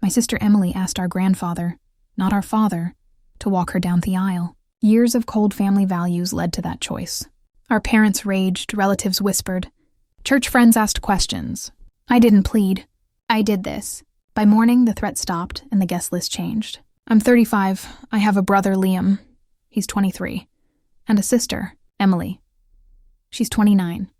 My sister Emily asked our grandfather, not our father, to walk her down the aisle. Years of cold family values led to that choice. Our parents raged, relatives whispered. Church friends asked questions. I didn't plead. I did this. By morning, the threat stopped and the guest list changed. I'm 35. I have a brother, Liam. He's 23. And a sister, Emily. She's 29.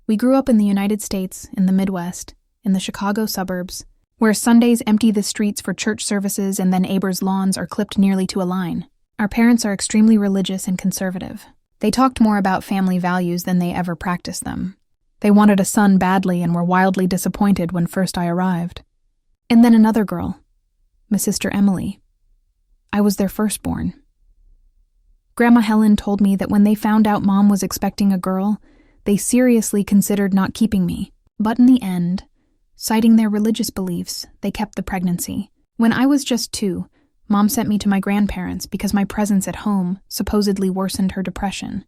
We grew up in the United States, in the Midwest, in the Chicago suburbs, where Sundays empty the streets for church services and then neighbors' lawns are clipped nearly to a line. Our parents are extremely religious and conservative. They talked more about family values than they ever practiced them. They wanted a son badly and were wildly disappointed when first I arrived. And then another girl, my sister Emily. I was their firstborn. Grandma Helen told me that when they found out Mom was expecting a girl, they seriously considered not keeping me. But in the end, citing their religious beliefs, they kept the pregnancy. When I was just 2, Mom sent me to my grandparents because my presence at home supposedly worsened her depression.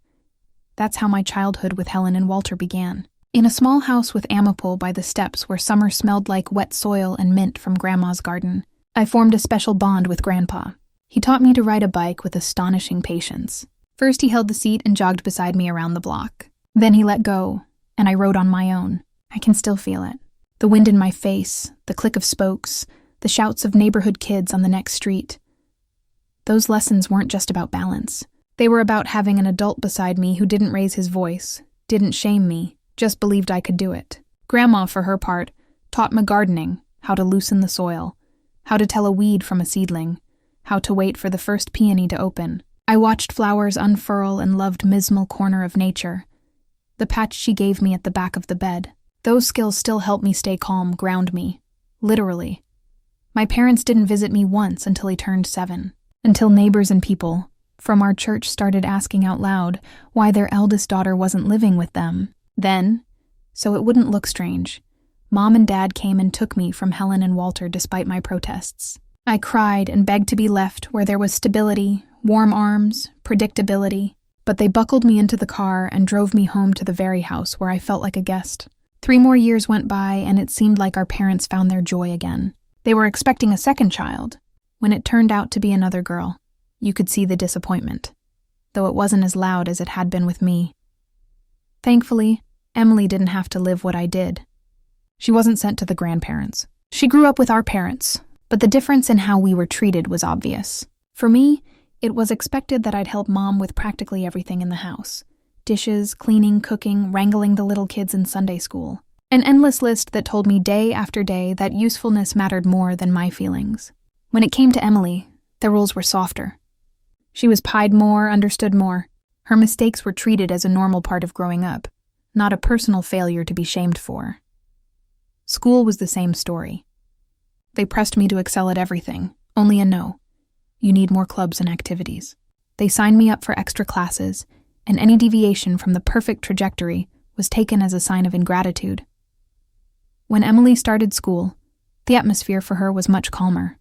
That's how my childhood with Helen and Walter began. In a small house with Amapola by the steps where summer smelled like wet soil and mint from Grandma's garden, I formed a special bond with Grandpa. He taught me to ride a bike with astonishing patience. First he held the seat and jogged beside me around the block. Then he let go, and I rode on my own. I can still feel it. The wind in my face, the click of spokes, the shouts of neighborhood kids on the next street. Those lessons weren't just about balance. They were about having an adult beside me who didn't raise his voice, didn't shame me, just believed I could do it. Grandma, for her part, taught me gardening, how to loosen the soil, how to tell a weed from a seedling, how to wait for the first peony to open. I watched flowers unfurl and loved Mismal corner of nature, the patch she gave me at the back of the bed. Those skills still help me stay calm, ground me. Literally. My parents didn't visit me once until he turned 7. Until neighbors and people from our church started asking out loud why their eldest daughter wasn't living with them. Then, so it wouldn't look strange, Mom and Dad came and took me from Helen and Walter despite my protests. I cried and begged to be left where there was stability, warm arms, predictability, but they buckled me into the car and drove me home to the very house where I felt like a guest. 3 more years went by and it seemed like our parents found their joy again. They were expecting a second child. When it turned out to be another girl, you could see the disappointment, though it wasn't as loud as it had been with me. Thankfully, Emily didn't have to live what I did. She wasn't sent to the grandparents. She grew up with our parents, but the difference in how we were treated was obvious. For me, it was expected that I'd help Mom with practically everything in the house. Dishes, cleaning, cooking, wrangling the little kids in Sunday school. An endless list that told me day after day that usefulness mattered more than my feelings. When it came to Emily, the rules were softer. She was pied more, understood more. Her mistakes were treated as a normal part of growing up, not a personal failure to be shamed for. School was the same story. They pressed me to excel at everything, only a no. You need more clubs and activities. They signed me up for extra classes, and any deviation from the perfect trajectory was taken as a sign of ingratitude. When Emily started school, the atmosphere for her was much calmer.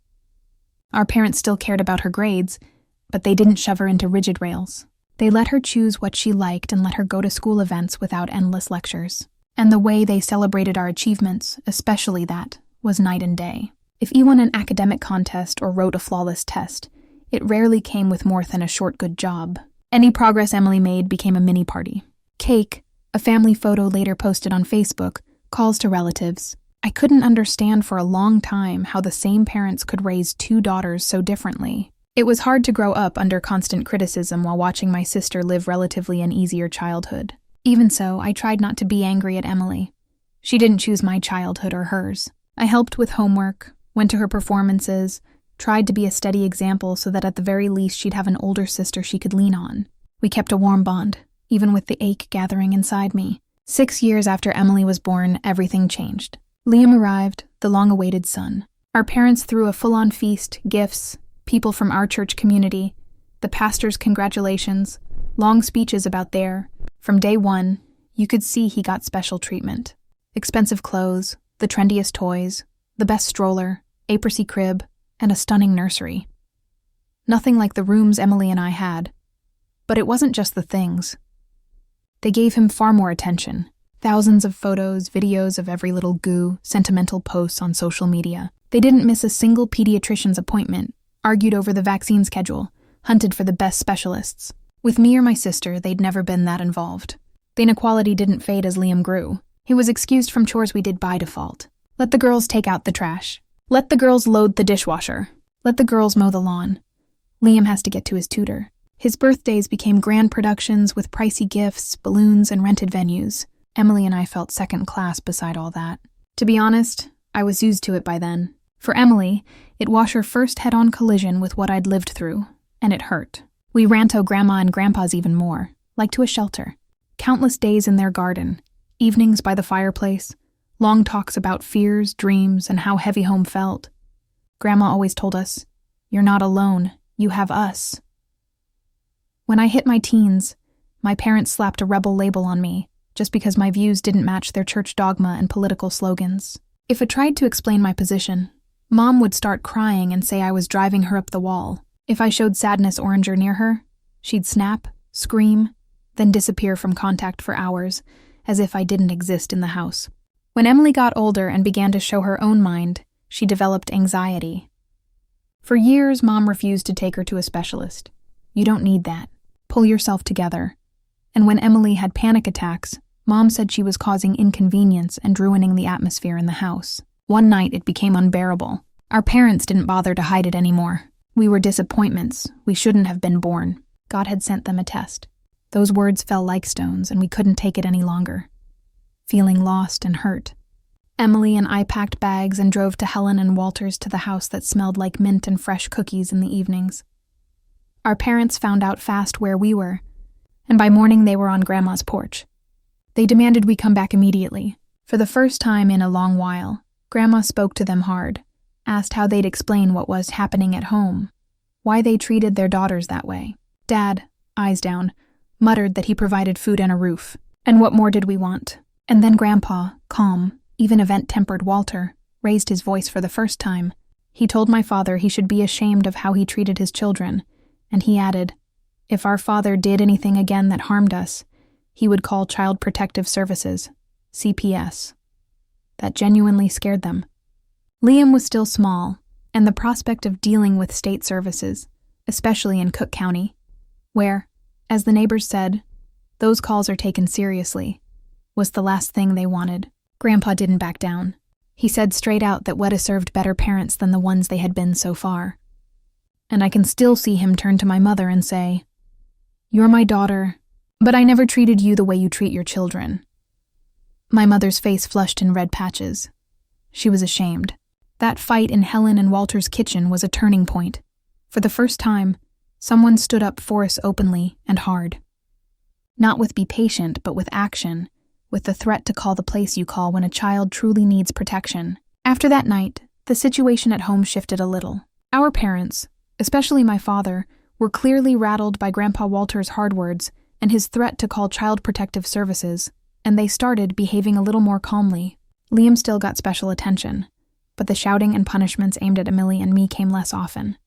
Our parents still cared about her grades, but they didn't shove her into rigid rails. They let her choose what she liked and let her go to school events without endless lectures. And the way they celebrated our achievements, especially that, was night and day. If you won an academic contest or wrote a flawless test, it rarely came with more than a short good job. Any progress Emily made became a mini-party. Cake, a family photo later posted on Facebook, calls to relatives. I couldn't understand for a long time how the same parents could raise 2 daughters so differently. It was hard to grow up under constant criticism while watching my sister live relatively an easier childhood. Even so, I tried not to be angry at Emily. She didn't choose my childhood or hers. I helped with homework, went to her performances, tried to be a steady example so that at the very least she'd have an older sister she could lean on. We kept a warm bond, even with the ache gathering inside me. 6 years after Emily was born, everything changed. Liam arrived, the long-awaited son. Our parents threw a full-on feast, gifts, people from our church community, the pastor's congratulations, long speeches about From day one, you could see he got special treatment. Expensive clothes, the trendiest toys, the best stroller, apricot crib, and a stunning nursery. Nothing like the rooms Emily and I had. But it wasn't just the things. They gave him far more attention. Thousands of photos, videos of every little goo, sentimental posts on social media. They didn't miss a single pediatrician's appointment, argued over the vaccine schedule, hunted for the best specialists. With me or my sister, they'd never been that involved. The inequality didn't fade as Liam grew. He was excused from chores we did by default. Let the girls take out the trash. Let the girls load the dishwasher. Let the girls mow the lawn. Liam has to get to his tutor. His birthdays became grand productions with pricey gifts, balloons, and rented venues. Emily and I felt second class beside all that. To be honest, I was used to it by then. For Emily, it was her first head-on collision with what I'd lived through, and it hurt. We ran to Grandma and Grandpa's even more, like to a shelter. Countless days in their garden, evenings by the fireplace, long talks about fears, dreams, and how heavy home felt. Grandma always told us, "You're not alone, you have us." When I hit my teens, my parents slapped a rebel label on me, just because my views didn't match their church dogma and political slogans. If I tried to explain my position, Mom would start crying and say I was driving her up the wall. If I showed sadness oranger near her, she'd snap, scream, then disappear from contact for hours, as if I didn't exist in the house. When Emily got older and began to show her own mind, she developed anxiety. For years, Mom refused to take her to a specialist. "You don't need that. Pull yourself together." And when Emily had panic attacks, Mom said she was causing inconvenience and ruining the atmosphere in the house. One night, it became unbearable. Our parents didn't bother to hide it anymore. We were disappointments. We shouldn't have been born. God had sent them a test. Those words fell like stones, and we couldn't take it any longer. Feeling lost and hurt, Emily and I packed bags and drove to Helen and Walter's to the house that smelled like mint and fresh cookies in the evenings. Our parents found out fast where we were, and by morning they were on Grandma's porch. They demanded we come back immediately. For the first time in a long while, Grandma spoke to them hard, asked how they'd explain what was happening at home, why they treated their daughters that way. Dad, eyes down, muttered that he provided food and a roof. And what more did we want? And then Grandpa, calm, even event-tempered Walter, raised his voice for the first time. He told my father he should be ashamed of how he treated his children, and he added, if our father did anything again that harmed us, he would call Child Protective Services, CPS. That genuinely scared them. Liam was still small, and the prospect of dealing with state services, especially in Cook County, where, as the neighbors said, those calls are taken seriously, was the last thing they wanted. Grandpa didn't back down. He said straight out that Weta served better parents than the ones they had been so far. And I can still see him turn to my mother and say, "You're my daughter, but I never treated you the way you treat your children." My mother's face flushed in red patches. She was ashamed. That fight in Helen and Walter's kitchen was a turning point. For the first time, someone stood up for us openly and hard. Not with be patient, but with action, with the threat to call the place you call when a child truly needs protection. After that night, the situation at home shifted a little. Our parents, especially my father, were clearly rattled by Grandpa Walter's hard words and his threat to call Child Protective Services, and they started behaving a little more calmly. Liam still got special attention, but the shouting and punishments aimed at Emily and me came less often.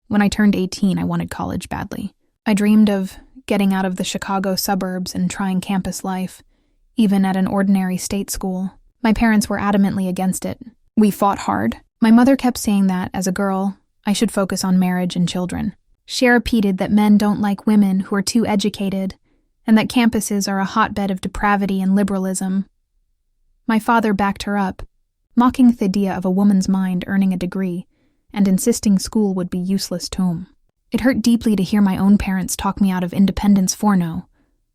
When I turned 18, I wanted college badly. I dreamed of getting out of the Chicago suburbs and trying campus life, even at an ordinary state school. My parents were adamantly against it. We fought hard. My mother kept saying that, as a girl, I should focus on marriage and children. She repeated that men don't like women who are too educated, and that campuses are a hotbed of depravity and liberalism. My father backed her up, mocking the idea of a woman's mind earning a degree, and insisting school would be useless to him. It hurt deeply to hear my own parents talk me out of independence for no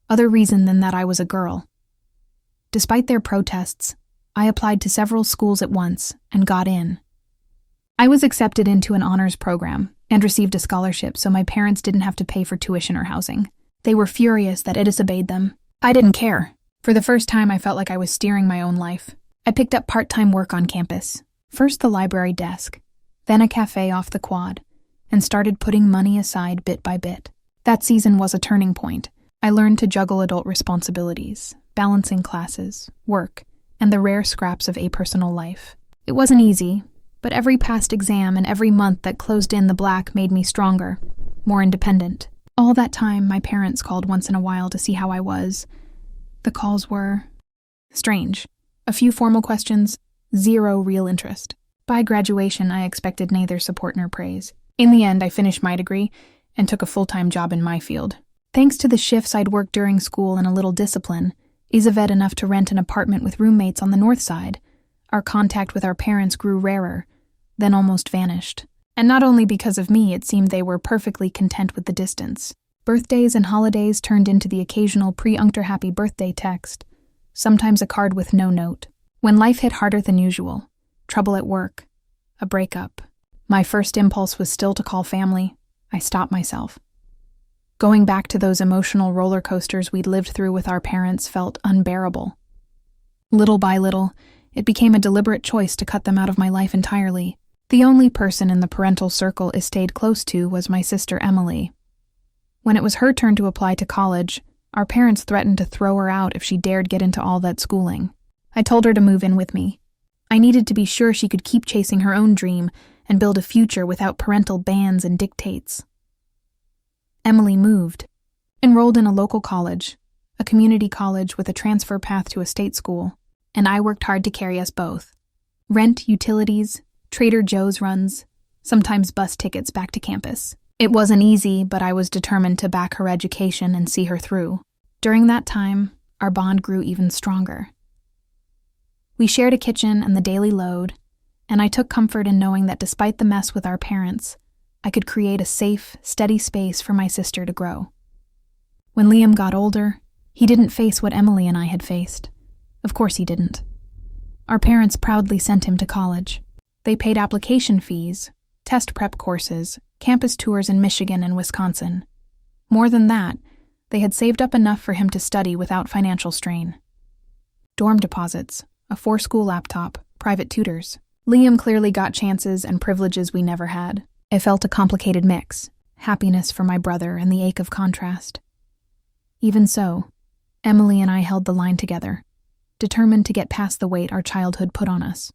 other reason than that I was a girl. Despite their protests, I applied to several schools at once and got in. I was accepted into an honors program and received a scholarship, so my parents didn't have to pay for tuition or housing. They were furious that I disobeyed them. I didn't care. For the first time, I felt like I was steering my own life. I picked up part-time work on campus, first the library desk, then a cafe off the quad, and started putting money aside bit by bit. That season was a turning point. I learned to juggle adult responsibilities, balancing classes, work, and the rare scraps of a personal life. It wasn't easy, but every past exam and every month that closed in the black made me stronger, more independent. All that time, my parents called once in a while to see how I was. The calls were, Strange. A few formal questions, zero real interest. By graduation, I expected neither support nor praise. In the end, I finished my degree and took a full-time job in my field. Thanks to the shifts I'd worked during school and a little discipline, Isabed enough to rent an apartment with roommates on the north side, our contact with our parents grew rarer, then almost vanished. And not only because of me, it seemed they were perfectly content with the distance. Birthdays and holidays turned into the occasional pre-uncter happy birthday text, sometimes a card with no note. When life hit harder than usual, trouble at work, a breakup, my first impulse was still to call family. I stopped myself. Going back to those emotional roller coasters we'd lived through with our parents felt unbearable. Little by little, it became a deliberate choice to cut them out of my life entirely. The only person in the parental circle I stayed close to was my sister Emily. When it was her turn to apply to college, our parents threatened to throw her out if she dared get into all that schooling. I told her to move in with me. I needed to be sure she could keep chasing her own dream and build a future without parental bans and dictates. Emily moved, enrolled in a local college, a community college with a transfer path to a state school, and I worked hard to carry us both. Rent, utilities, Trader Joe's runs, sometimes bus tickets back to campus. It wasn't easy, but I was determined to back her education and see her through. During that time, our bond grew even stronger. We shared a kitchen and the daily load, and I took comfort in knowing that despite the mess with our parents, I could create a safe, steady space for my sister to grow. When Liam got older, he didn't face what Emily and I had faced. Of course he didn't. Our parents proudly sent him to college. They paid application fees, test prep courses, campus tours in Michigan and Wisconsin. More than that, they had saved up enough for him to study without financial strain. Dorm deposits, a 4-school laptop, private tutors. Liam clearly got chances and privileges we never had. It felt a complicated mix, happiness for my brother and the ache of contrast. Even so, Emily and I held the line together, determined to get past the weight our childhood put on us.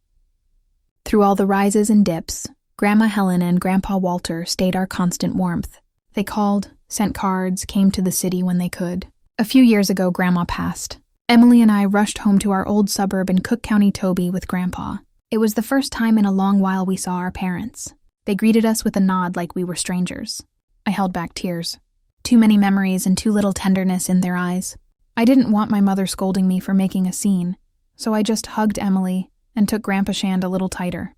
Through all the rises and dips, Grandma Helen and Grandpa Walter stayed our constant warmth. They called, sent cards, came to the city when they could. A few years ago, Grandma passed. Emily and I rushed home to our old suburb in Cook County, Toby, with Grandpa. It was the first time in a long while we saw our parents. They greeted us with a nod like we were strangers. I held back tears. Too many memories and too little tenderness in their eyes. I didn't want my mother scolding me for making a scene, so I just hugged Emily and took Grandpa Shand a little tighter.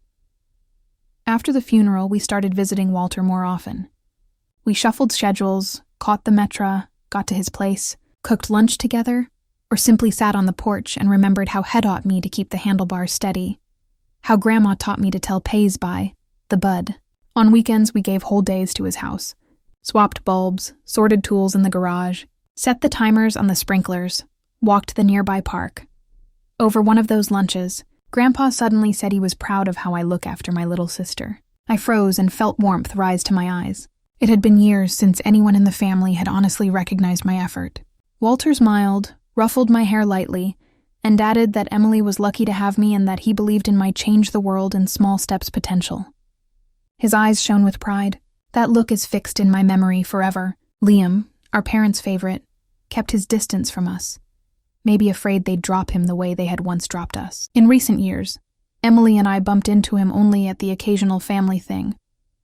After the funeral, we started visiting Walter more often. We shuffled schedules, caught the metro, got to his place, cooked lunch together, or simply sat on the porch and remembered how Head taught me to keep the handlebars steady, how Grandma taught me to tell pays by the bud. On weekends, we gave whole days to his house, swapped bulbs, sorted tools in the garage, set the timers on the sprinklers, walked the nearby park. Over one of those lunches, Grandpa suddenly said he was proud of how I look after my little sister. I froze and felt warmth rise to my eyes. It had been years since anyone in the family had honestly recognized my effort. Walter smiled, ruffled my hair lightly, and added that Emily was lucky to have me and that he believed in my change the world in small steps potential. His eyes shone with pride. That look is fixed in my memory forever. Liam, our parents' favorite, kept his distance from us, maybe afraid they'd drop him the way they had once dropped us. In recent years, Emily and I bumped into him only at the occasional family thing,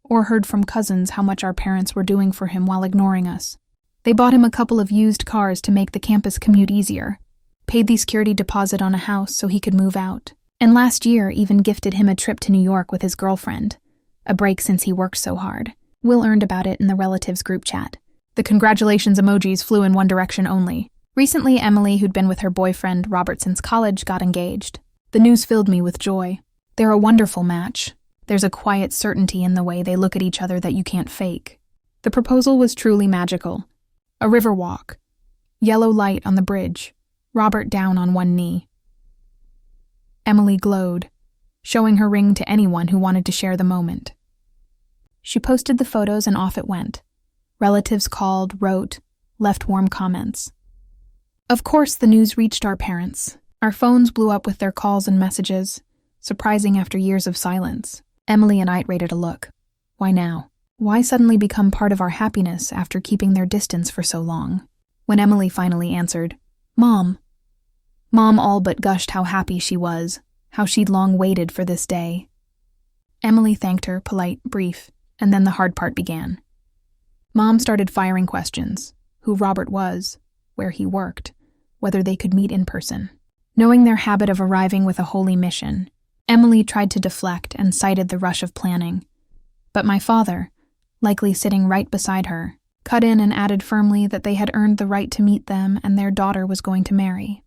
or heard from cousins how much our parents were doing for him while ignoring us. They bought him a couple of used cars to make the campus commute easier, paid the security deposit on a house so he could move out, and last year even gifted him a trip to New York with his girlfriend, a break since he worked so hard. Will earned about it in the relatives group chat. The congratulations emojis flew in one direction only. Recently, Emily, who'd been with her boyfriend, Robert, since college, got engaged. The news filled me with joy. They're a wonderful match. There's a quiet certainty in the way they look at each other that you can't fake. The proposal was truly magical. A river walk. Yellow light on the bridge. Robert down on one knee. Emily glowed, showing her ring to anyone who wanted to share the moment. She posted the photos and off it went. Relatives called, wrote, left warm comments. Of course, the news reached our parents. Our phones blew up with their calls and messages, surprising after years of silence. Emily and I rated a look. Why now? Why suddenly become part of our happiness after keeping their distance for so long? When Emily finally answered, Mom, Mom all but gushed how happy she was, how she'd long waited for this day. Emily thanked her, polite, brief, and then the hard part began. Mom started firing questions: who Robert was, where he worked, whether they could meet in person. Knowing their habit of arriving with a holy mission, Emily tried to deflect and cited the rush of planning. But my father, likely sitting right beside her, cut in and added firmly that they had earned the right to meet them and their daughter was going to marry.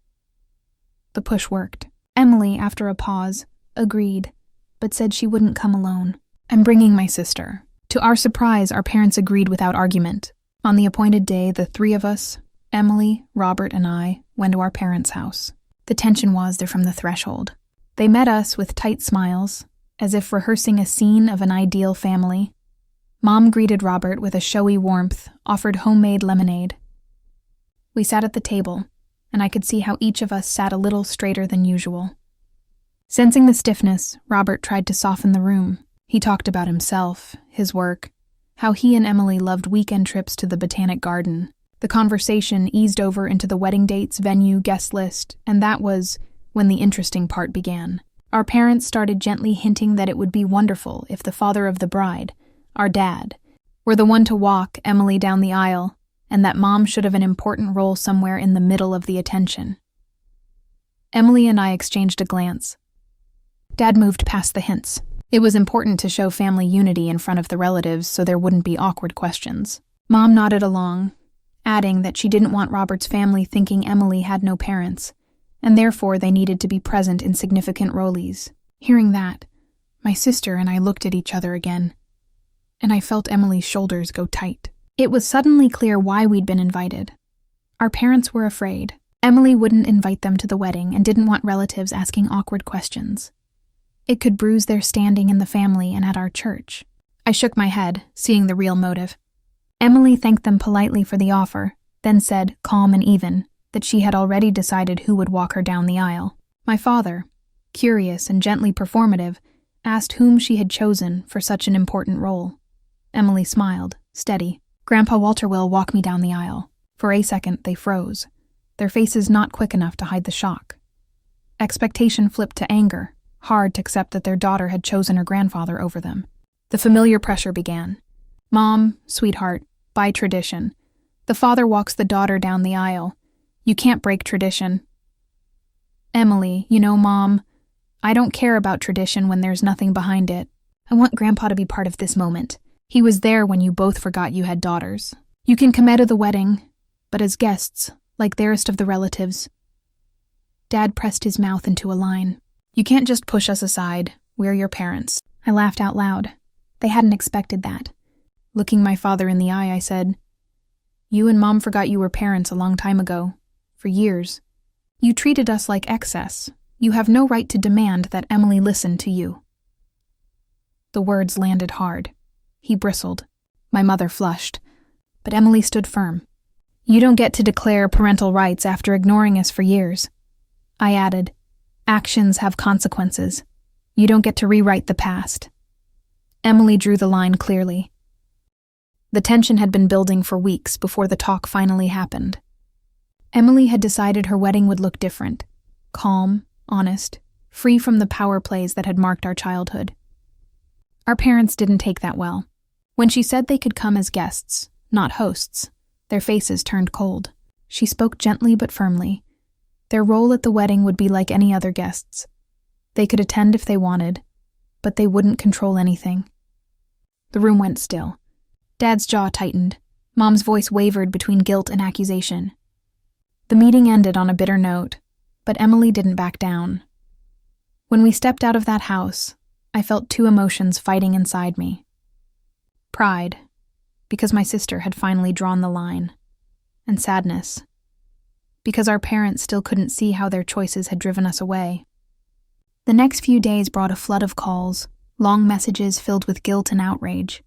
The push worked. Emily, after a pause, agreed, but said she wouldn't come alone. "I'm bringing my sister." To our surprise, our parents agreed without argument. On the appointed day, the three of us, Emily, Robert, and I, went to our parents' house. The tension was there from the threshold. They met us with tight smiles, as if rehearsing a scene of an ideal family. Mom greeted Robert with a showy warmth, offered homemade lemonade. We sat at the table, and I could see how each of us sat a little straighter than usual. Sensing the stiffness, Robert tried to soften the room. He talked about himself, his work, how he and Emily loved weekend trips to the Botanic Garden. The conversation eased over into the wedding dates, venue, guest list, and that was when the interesting part began. Our parents started gently hinting that it would be wonderful if the father of the bride, our dad, were the one to walk Emily down the aisle, and that Mom should have an important role somewhere in the middle of the attention. Emily and I exchanged a glance. Dad moved past the hints. It was important to show family unity in front of the relatives so there wouldn't be awkward questions. Mom nodded along, adding that she didn't want Robert's family thinking Emily had no parents, and therefore they needed to be present in significant roles. Hearing that, my sister and I looked at each other again, and I felt Emily's shoulders go tight. It was suddenly clear why we'd been invited. Our parents were afraid. Emily wouldn't invite them to the wedding and didn't want relatives asking awkward questions. It could bruise their standing in the family and at our church. I shook my head, seeing the real motive. Emily thanked them politely for the offer, then said, calm and even, that she had already decided who would walk her down the aisle. My father, curious and gently performative, asked whom she had chosen for such an important role. Emily smiled, steady. "Grandpa Walter will walk me down the aisle." For a second, they froze, their faces not quick enough to hide the shock. Expectation flipped to anger, hard to accept that their daughter had chosen her grandfather over them. The familiar pressure began. "Mom, sweetheart, by tradition. The father walks the daughter down the aisle. You can't break tradition." "Emily, you know, Mom, I don't care about tradition when there's nothing behind it. I want Grandpa to be part of this moment. He was there when you both forgot you had daughters. You can come out of the wedding, but as guests, like dearest of the relatives." Dad pressed his mouth into a line. "You can't just push us aside. We're your parents." I laughed out loud. They hadn't expected that. Looking my father in the eye, I said, "You and Mom forgot you were parents a long time ago. For years. You treated us like excess. You have no right to demand that Emily listen to you." The words landed hard. He bristled. My mother flushed. But Emily stood firm. "You don't get to declare parental rights after ignoring us for years." I added, "Actions have consequences. You don't get to rewrite the past." Emily drew the line clearly. The tension had been building for weeks before the talk finally happened. Emily had decided her wedding would look different. Calm, honest, free from the power plays that had marked our childhood. Our parents didn't take that well. When she said they could come as guests, not hosts, their faces turned cold. She spoke gently but firmly. Their role at the wedding would be like any other guests. They could attend if they wanted, but they wouldn't control anything. The room went still. Dad's jaw tightened. Mom's voice wavered between guilt and accusation. The meeting ended on a bitter note, but Emily didn't back down. When we stepped out of that house, I felt two emotions fighting inside me. Pride, because my sister had finally drawn the line, and sadness, because our parents still couldn't see how their choices had driven us away. The next few days brought a flood of calls, long messages filled with guilt and outrage.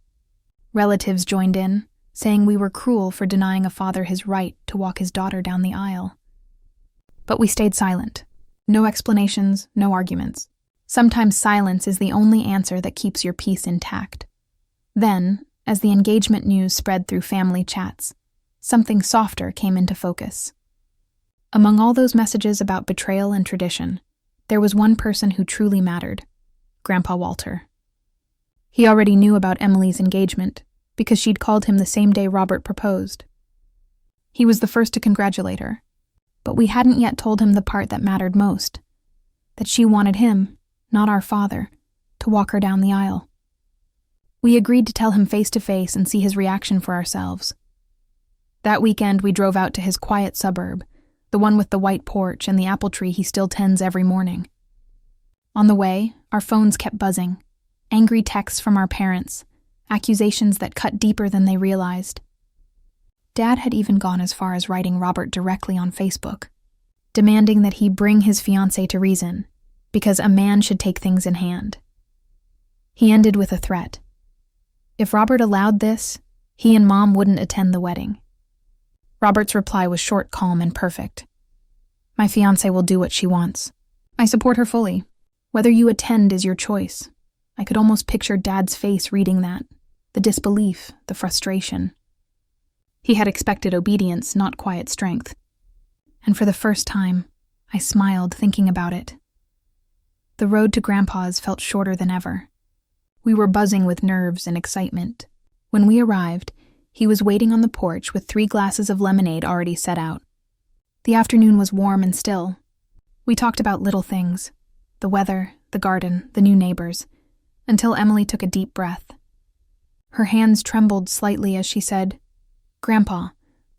Relatives joined in, saying we were cruel for denying a father his right to walk his daughter down the aisle. But we stayed silent. No explanations, no arguments. Sometimes silence is the only answer that keeps your peace intact. Then, as the engagement news spread through family chats, something softer came into focus. Among all those messages about betrayal and tradition, there was one person who truly mattered: Grandpa Walter. He already knew about Emily's engagement because she'd called him the same day Robert proposed. He was the first to congratulate her, but we hadn't yet told him the part that mattered most: that she wanted him, not our father, to walk her down the aisle. We agreed to tell him face to face and see his reaction for ourselves. That weekend we drove out to his quiet suburb, the one with the white porch and the apple tree he still tends every morning. On the way, our phones kept buzzing, angry texts from our parents, accusations that cut deeper than they realized. Dad had even gone as far as writing Robert directly on Facebook, demanding that he bring his fiancée to reason, because a man should take things in hand. He ended with a threat. If Robert allowed this, he and Mom wouldn't attend the wedding. Robert's reply was short, calm, and perfect. "My fiancée will do what she wants. I support her fully. Whether you attend is your choice." I could almost picture Dad's face reading that, the disbelief, the frustration. He had expected obedience, not quiet strength. And for the first time, I smiled thinking about it. The road to Grandpa's felt shorter than ever. We were buzzing with nerves and excitement. When we arrived, he was waiting on the porch with 3 glasses of lemonade already set out. The afternoon was warm and still. We talked about little things: the weather, the garden, the new neighbors, until Emily took a deep breath. Her hands trembled slightly as she said, "Grandpa,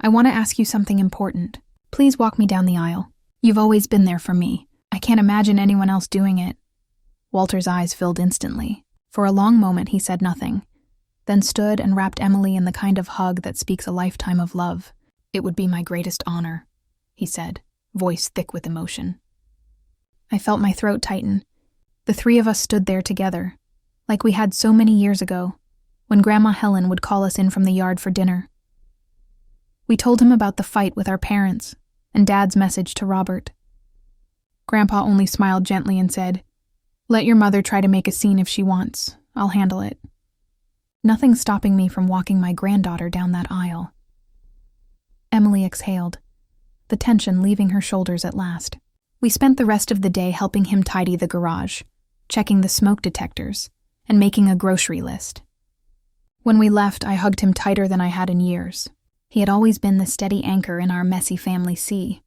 I want to ask you something important. Please walk me down the aisle. You've always been there for me. I can't imagine anyone else doing it." Walter's eyes filled instantly. For a long moment he said nothing, then stood and wrapped Emily in the kind of hug that speaks a lifetime of love. "It would be my greatest honor," he said, voice thick with emotion. I felt my throat tighten. The 3 of us stood there together, like we had so many years ago, when Grandma Helen would call us in from the yard for dinner. We told him about the fight with our parents and Dad's message to Robert. Grandpa only smiled gently and said, "Let your mother try to make a scene if she wants. I'll handle it." Nothing stopping me from walking my granddaughter down that aisle. Emily exhaled, the tension leaving her shoulders at last. We spent the rest of the day helping him tidy the garage, checking the smoke detectors, and making a grocery list. When we left, I hugged him tighter than I had in years. He had always been the steady anchor in our messy family sea.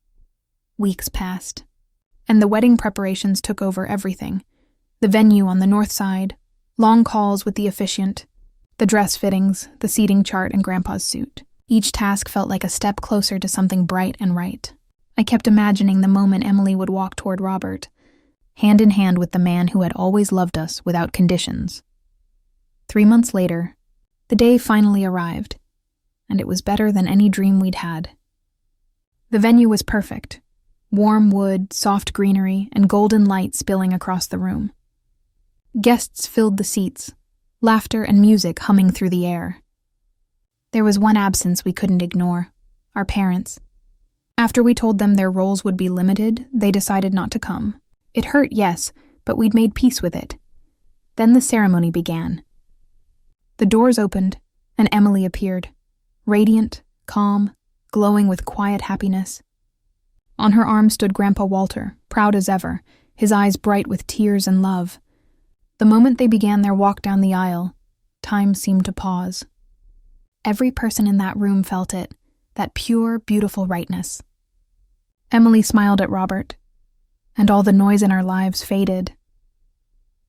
Weeks passed, and the wedding preparations took over everything. The venue on the north side, long calls with the officiant, the dress fittings, the seating chart, and Grandpa's suit. Each task felt like a step closer to something bright and right. I kept imagining the moment Emily would walk toward Robert, hand in hand with the man who had always loved us without conditions. 3 months later, the day finally arrived, and it was better than any dream we'd had. The venue was perfect: warm wood, soft greenery, and golden light spilling across the room. Guests filled the seats, laughter and music humming through the air. There was one absence we couldn't ignore: our parents. After we told them their roles would be limited, they decided not to come. It hurt, yes, but we'd made peace with it. Then the ceremony began. The doors opened, and Emily appeared, radiant, calm, glowing with quiet happiness. On her arm stood Grandpa Walter, proud as ever, his eyes bright with tears and love. The moment they began their walk down the aisle, time seemed to pause. Every person in that room felt it, that pure, beautiful rightness. Emily smiled at Robert, and all the noise in our lives faded.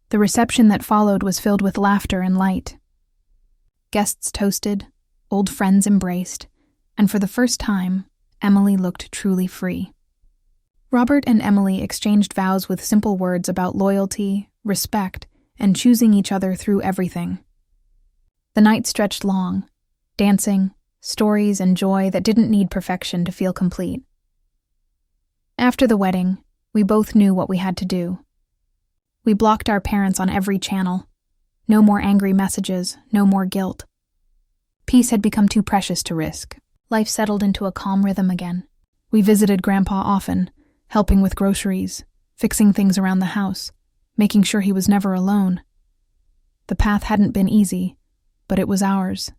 The reception that followed was filled with laughter and light. Guests toasted, old friends embraced, and for the first time, Emily looked truly free. Robert and Emily exchanged vows with simple words about loyalty, respect, and choosing each other through everything. The night stretched long, dancing, stories, and joy that didn't need perfection to feel complete. After the wedding, we both knew what we had to do. We blocked our parents on every channel. No more angry messages, no more guilt. Peace had become too precious to risk. Life settled into a calm rhythm again. We visited Grandpa often, helping with groceries, fixing things around the house, making sure he was never alone. The path hadn't been easy, but it was ours,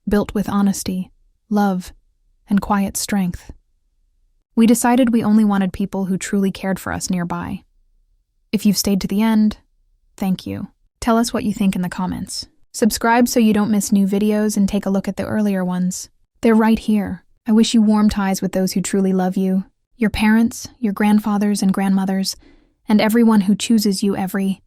built with honesty, love, and quiet strength. We decided we only wanted people who truly cared for us nearby. If you've stayed to the end, thank you. Tell us what you think in the comments. Subscribe so you don't miss new videos and take a look at the earlier ones. They're right here. I wish you warm ties with those who truly love you, your parents, your grandfathers and grandmothers, and everyone who chooses you every